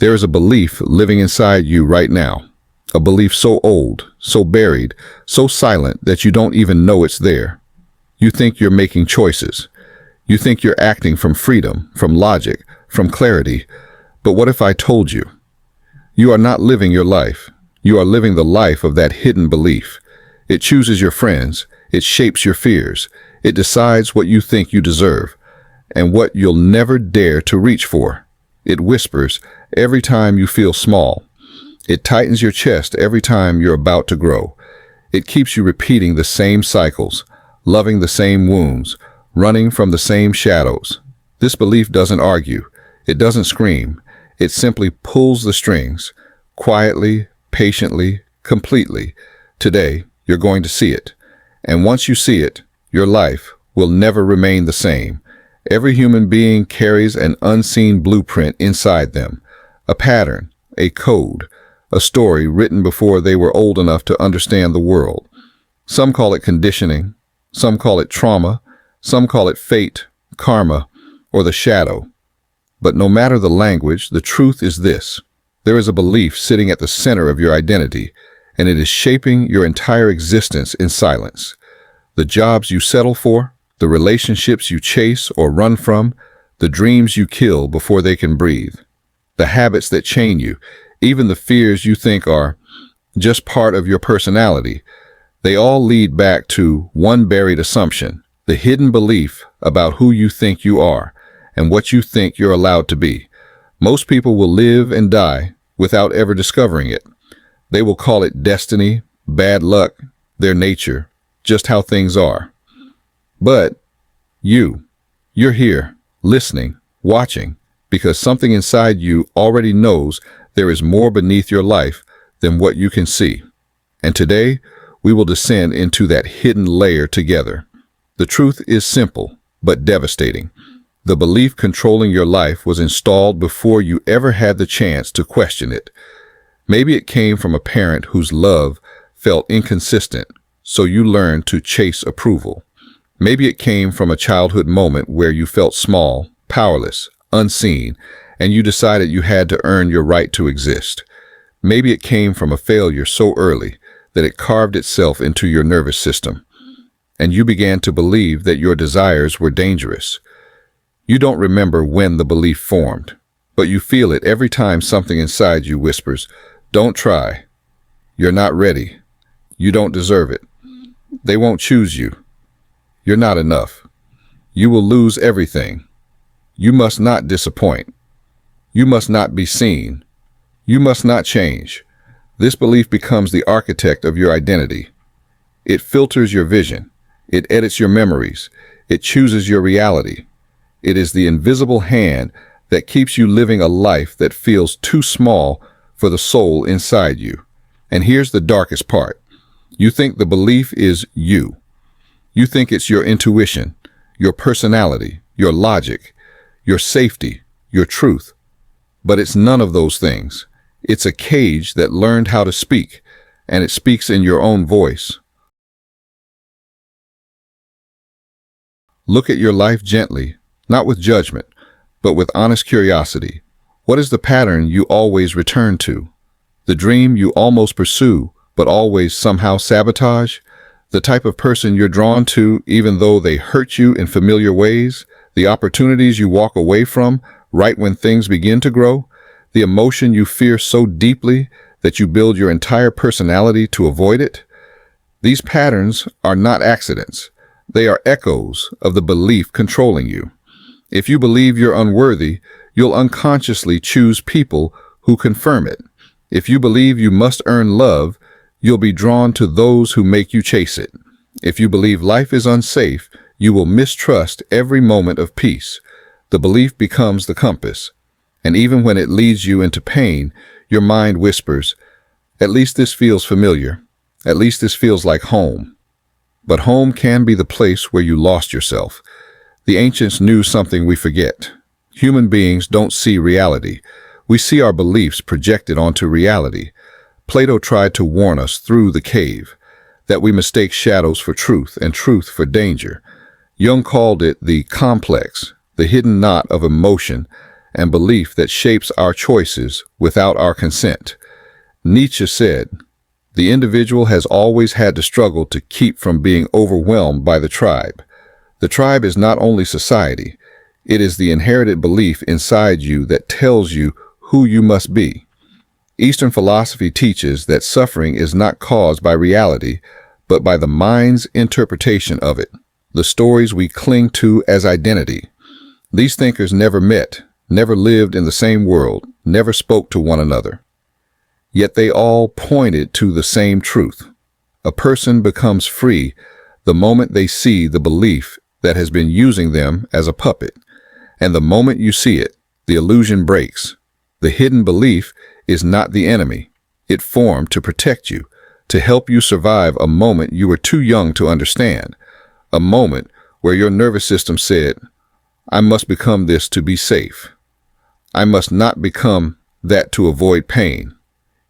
There is a belief living inside you right now, a belief so old, so buried, so silent that you don't even know it's there. You think you're making choices. You think you're acting from freedom, from logic, from clarity. But what if I told you? You are not living your life. You are living the life of that hidden belief. It chooses your friends. It shapes your fears. It decides what you think you deserve and what you'll never dare to reach for. It whispers every time you feel small. It tightens your chest every time you're about to grow. It keeps you repeating the same cycles, loving the same wounds, running from the same shadows. This belief doesn't argue. It doesn't scream. It simply pulls the strings, quietly, patiently, completely. Today, you're going to see it. And once you see it, your life will never remain the same. Every human being carries an unseen blueprint inside them, a pattern, a code, a story written before they were old enough to understand the world. Some call it conditioning, some call it trauma, some call it fate, karma, or the shadow. But no matter the language, the truth is this. There is a belief sitting at the center of your identity, and it is shaping your entire existence in silence. The jobs you settle for, the relationships you chase or run from, the dreams you kill before they can breathe, the habits that chain you, even the fears you think are just part of your personality, they all lead back to one buried assumption, the hidden belief about who you think you are and what you think you're allowed to be. Most people will live and die without ever discovering it. They will call it destiny, bad luck, their nature, just how things are. But you're here, listening, watching, because something inside you already knows there is more beneath your life than what you can see. And today, we will descend into that hidden layer together. The truth is simple, but devastating. The belief controlling your life was installed before you ever had the chance to question it. Maybe it came from a parent whose love felt inconsistent, so you learned to chase approval. Maybe it came from a childhood moment where you felt small, powerless, unseen, and you decided you had to earn your right to exist. Maybe it came from a failure so early that it carved itself into your nervous system, and you began to believe that your desires were dangerous. You don't remember when the belief formed, but you feel it every time something inside you whispers, "Don't try. You're not ready. You don't deserve it. They won't choose you. You're not enough. You will lose everything. You must not disappoint. You must not be seen. You must not change." This belief becomes the architect of your identity. It filters your vision. It edits your memories. It chooses your reality. It is the invisible hand that keeps you living a life that feels too small for the soul inside you. And here's the darkest part. You think the belief is you. You think it's your intuition, your personality, your logic, your safety, your truth. But it's none of those things. It's a cage that learned how to speak, and it speaks in your own voice. Look at your life gently, not with judgment, but with honest curiosity. What is the pattern you always return to? The dream you almost pursue, but always somehow sabotage? The type of person you're drawn to even though they hurt you in familiar ways? The opportunities you walk away from right when things begin to grow? The emotion you fear so deeply that you build your entire personality to avoid it? These patterns are not accidents. They are echoes of the belief controlling you. If you believe you're unworthy, you'll unconsciously choose people who confirm it. If you believe you must earn love, you'll be drawn to those who make you chase it. If you believe life is unsafe, you will mistrust every moment of peace. The belief becomes the compass. And even when it leads you into pain, your mind whispers, "At least this feels familiar. At least this feels like home." But home can be the place where you lost yourself. The ancients knew something we forget. Human beings don't see reality. We see our beliefs projected onto reality. Plato tried to warn us through the cave that we mistake shadows for truth and truth for danger. Jung called it the complex, the hidden knot of emotion, and belief that shapes our choices without our consent. Nietzsche said, "The individual has always had to struggle to keep from being overwhelmed by the tribe." The tribe is not only society, it is the inherited belief inside you that tells you who you must be. Eastern philosophy teaches that suffering is not caused by reality, but by the mind's interpretation of it, the stories we cling to as identity. These thinkers never met, never lived in the same world, never spoke to one another. Yet they all pointed to the same truth. A person becomes free the moment they see the belief that has been using them as a puppet. And the moment you see it, the illusion breaks. The hidden belief is not the enemy. It formed to protect you, to help you survive a moment you were too young to understand, a moment where your nervous system said, "I must become this to be safe. I must not become that to avoid pain."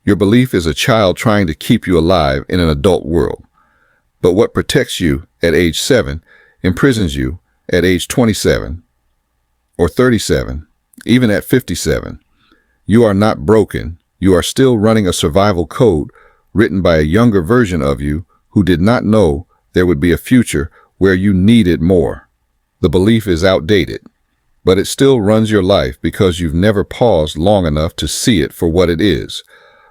Your belief is a child trying to keep you alive in an adult world. But what protects you at age 7 imprisons you at age 27 or 37, even at 57. You are not broken. You are still running a survival code written by a younger version of you who did not know there would be a future where you needed more. The belief is outdated, but it still runs your life because you've never paused long enough to see it for what it is,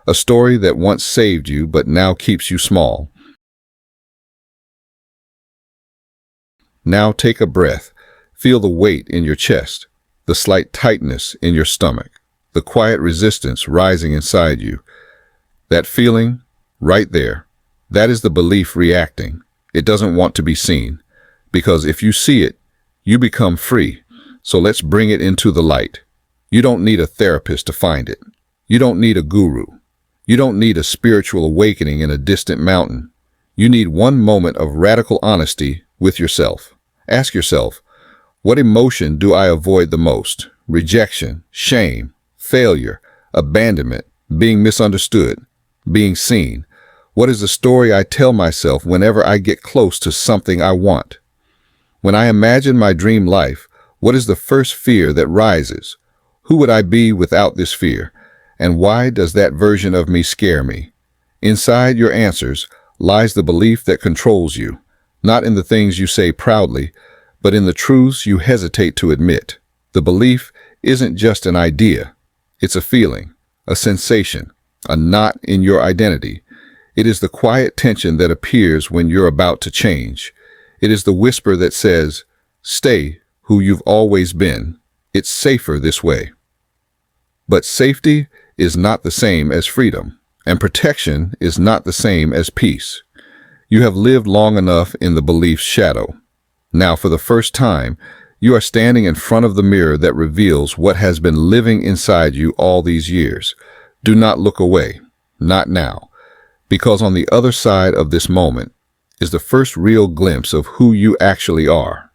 a story that once saved you but now keeps you small. Now take a breath. Feel the weight in your chest, the slight tightness in your stomach, the quiet resistance rising inside you. That feeling, right there, that is the belief reacting. It doesn't want to be seen, because if you see it, you become free. So let's bring it into the light. You don't need a therapist to find it. You don't need a guru. You don't need a spiritual awakening in a distant mountain. You need one moment of radical honesty with yourself. Ask yourself, what emotion do I avoid the most? Rejection, shame, failure, abandonment, being misunderstood, being seen. What is the story I tell myself whenever I get close to something I want? When I imagine my dream life, what is the first fear that rises? Who would I be without this fear? And why does that version of me scare me? Inside your answers lies the belief that controls you, not in the things you say proudly, but in the truths you hesitate to admit. The belief isn't just an idea. It's a feeling, a sensation, a knot in your identity. It is the quiet tension that appears when you're about to change. It is the whisper that says, "Stay who you've always been. It's safer this way." But safety is not the same as freedom, and protection is not the same as peace. You have lived long enough in the belief's shadow. Now, for the first time, you are standing in front of the mirror that reveals what has been living inside you all these years. Do not look away, not now, because on the other side of this moment is the first real glimpse of who you actually are.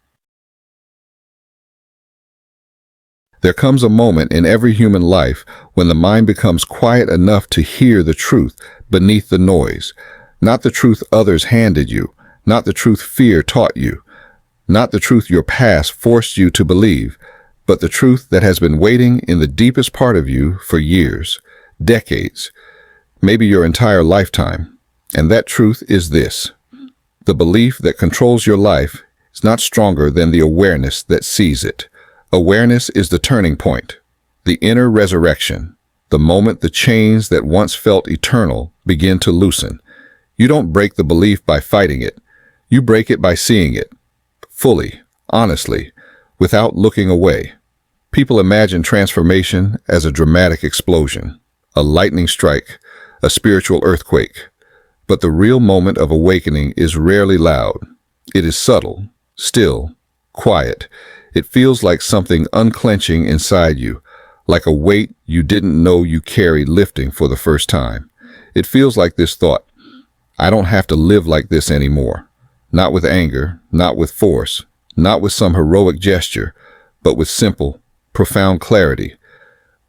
There comes a moment in every human life when the mind becomes quiet enough to hear the truth beneath the noise, not the truth others handed you, not the truth fear taught you, not the truth your past forced you to believe, but the truth that has been waiting in the deepest part of you for years, decades, maybe your entire lifetime. And that truth is this: the belief that controls your life is not stronger than the awareness that sees it. Awareness is the turning point, the inner resurrection, the moment the chains that once felt eternal begin to loosen. You don't break the belief by fighting it. You break it by seeing it, fully, honestly, without looking away. People imagine transformation as a dramatic explosion, a lightning strike, a spiritual earthquake. But the real moment of awakening is rarely loud. It is subtle, still, quiet. It feels like something unclenching inside you, like a weight you didn't know you carried lifting for the first time. It feels like this thought: I don't have to live like this anymore. Not with anger, not with force, not with some heroic gesture, but with simple, profound clarity.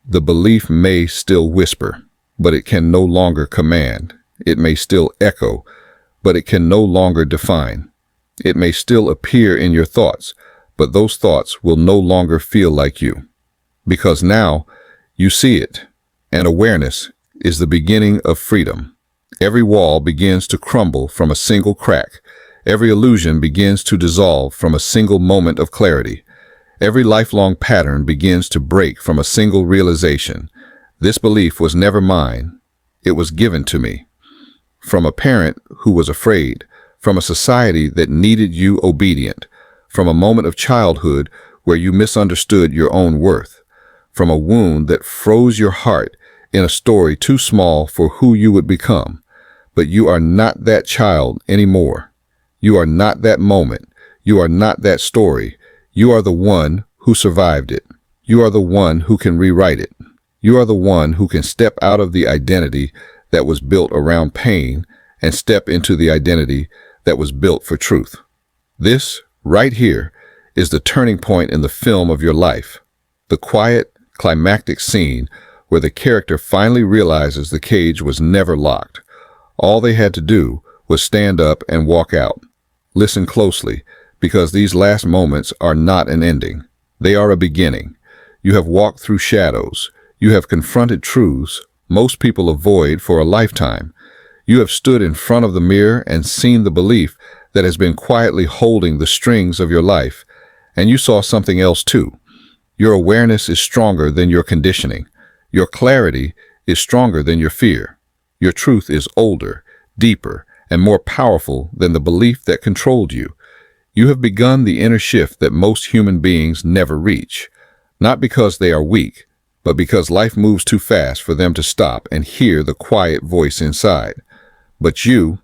The belief may still whisper, but it can no longer command. It may still echo, but it can no longer define. It may still appear in your thoughts, but those thoughts will no longer feel like you. because now you see it, and awareness is the beginning of freedom. Every wall begins to crumble from a single crack. Every illusion begins to dissolve from a single moment of clarity. Every lifelong pattern begins to break from a single realization. This belief was never mine. It was given to me. From a parent who was afraid, from a society that needed you obedient, from a moment of childhood where you misunderstood your own worth, from a wound that froze your heart in a story too small for who you would become. But you are not that child anymore. You are not that moment. You are not that story. You are the one who survived it. You are the one who can rewrite it. You are the one who can step out of the identity that was built around pain and step into the identity that was built for truth. This, right here, is the turning point in the film of your life. The quiet, climactic scene where the character finally realizes the cage was never locked. All they had to do was stand up and walk out. Listen closely, because these last moments are not an ending. They are a beginning. You have walked through shadows. You have confronted truths most people avoid for a lifetime. You have stood in front of the mirror and seen the belief that has been quietly holding the strings of your life. And you saw something else too. Your awareness is stronger than your conditioning. Your clarity is stronger than your fear. Your truth is older, deeper, and more powerful than the belief that controlled you. You have begun the inner shift that most human beings never reach, not because they are weak, but because life moves too fast for them to stop and hear the quiet voice inside. But you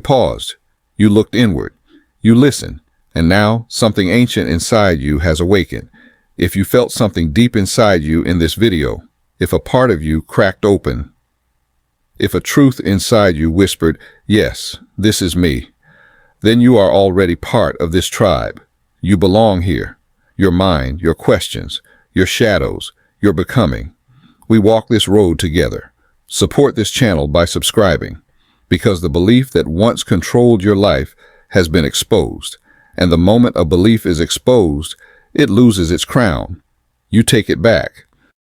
paused, you looked inward, you listened, and now something ancient inside you has awakened. If you felt something deep inside you in this video, if a part of you cracked open, if a truth inside you whispered, "Yes, this is me," then you are already part of this tribe. You belong here. Your mind, your questions, your shadows, your becoming. We walk this road together. Support this channel by subscribing, because the belief that once controlled your life has been exposed, and the moment a belief is exposed, it loses its crown. You take it back.